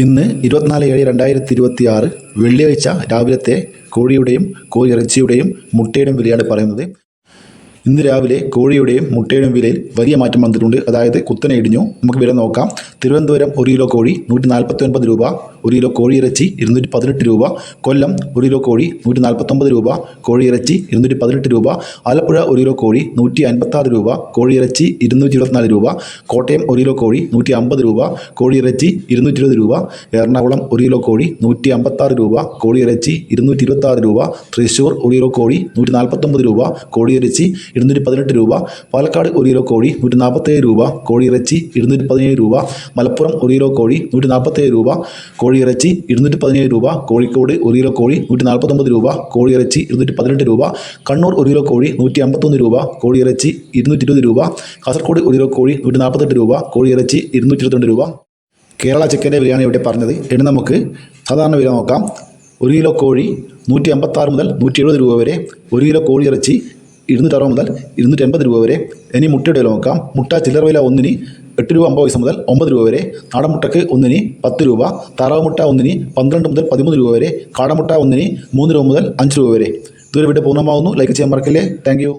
ഇന്ന് 24/7/2026 വെള്ളിയാഴ്ച രാവിലത്തെ കോഴിയുടെയും കോഴിയിറച്ചിയുടെയും മുട്ടയുടെയും വിലയാണ് പറയുന്നത്. ഇന്ന് രാവിലെ കോഴിയുടെയും മുട്ടയുടെയും വിലയിൽ വലിയ മാറ്റം വന്നിട്ടുണ്ട്. അതായത് കുത്തനെ ഇടിഞ്ഞു. നമുക്ക് വില നോക്കാം. തിരുവനന്തപുരം 1 കിലോ കോഴി 149 രൂപ, 1 കിലോ കോഴിയിറച്ചി 218 രൂപ. കൊല്ലം 1 കിലോ കോഴി 149 രൂപ, കോഴിയിറച്ചി 218 രൂപ. ആലപ്പുഴ 1 കിലോ കോഴി 156 രൂപ, കോഴിയിറച്ചി 224 രൂപ. കോട്ടയം 1 കിലോ കോഴി 150 രൂപ, കോഴിയിറച്ചി 220 രൂപ. എറണാകുളം 1 കിലോ കോഴി 156 രൂപ, കോഴിയിറച്ചി 226 രൂപ. തൃശ്ശൂർ 1 കിലോ കോഴി 149 രൂപ, കോഴിയിറച്ചി 218 രൂപ. പാലക്കാട് 1 കിലോ കോഴി 147 രൂപ, കോഴിയിറച്ചി 217 രൂപ. മലപ്പുറം 1 കിലോ കോഴി 147 രൂപ, കോഴിയിറച്ചി 217 രൂപ. കോഴിക്കോട് 1 കിലോ കോഴി 149 രൂപ, കോഴിയിറച്ചി 218 രൂപ. കണ്ണൂർ 1 കിലോ കോഴി 151 രൂപ, കോഴിയിറച്ചി 220 രൂപ. കാസർഗോഡ് 1 കിലോ കോഴി 148 രൂപ, കോഴിയിറച്ചി 222 രൂപ. കേരള ചിക്കൻ്റെ വിലയാണ് ഇവിടെ പറഞ്ഞത്. ഇനി നമുക്ക് സാധാരണ വില നോക്കാം. 1 കിലോ കോഴി 156 മുതൽ 170 രൂപ വരെ, 1 കിലോ കോഴിയിറച്ചി 260 മുതൽ 280 രൂപ വരെ. ഇനി മുട്ടയുടെ വില നോക്കാം. മുട്ട ചില്ലറ വില ഒന്നിന് 8 രൂപ 50 പൈസ മുതൽ 9 രൂപ വരെ. നാടൻ മുട്ടയ്ക്ക് ഒന്നിന് 10 രൂപ. താറാവ് മുട്ട ഒന്നിന് 12 മുതൽ 13 രൂപ വരെ. കാടമുട്ട ഒന്നിന് 3 രൂപ മുതൽ 5 രൂപ വരെ. ഇതുവരെ വീഡിയോ പൂർണ്ണമാവുന്നു. ലൈക്ക് ചെയ്യാൻ മറക്കല്ലേ. Thank you.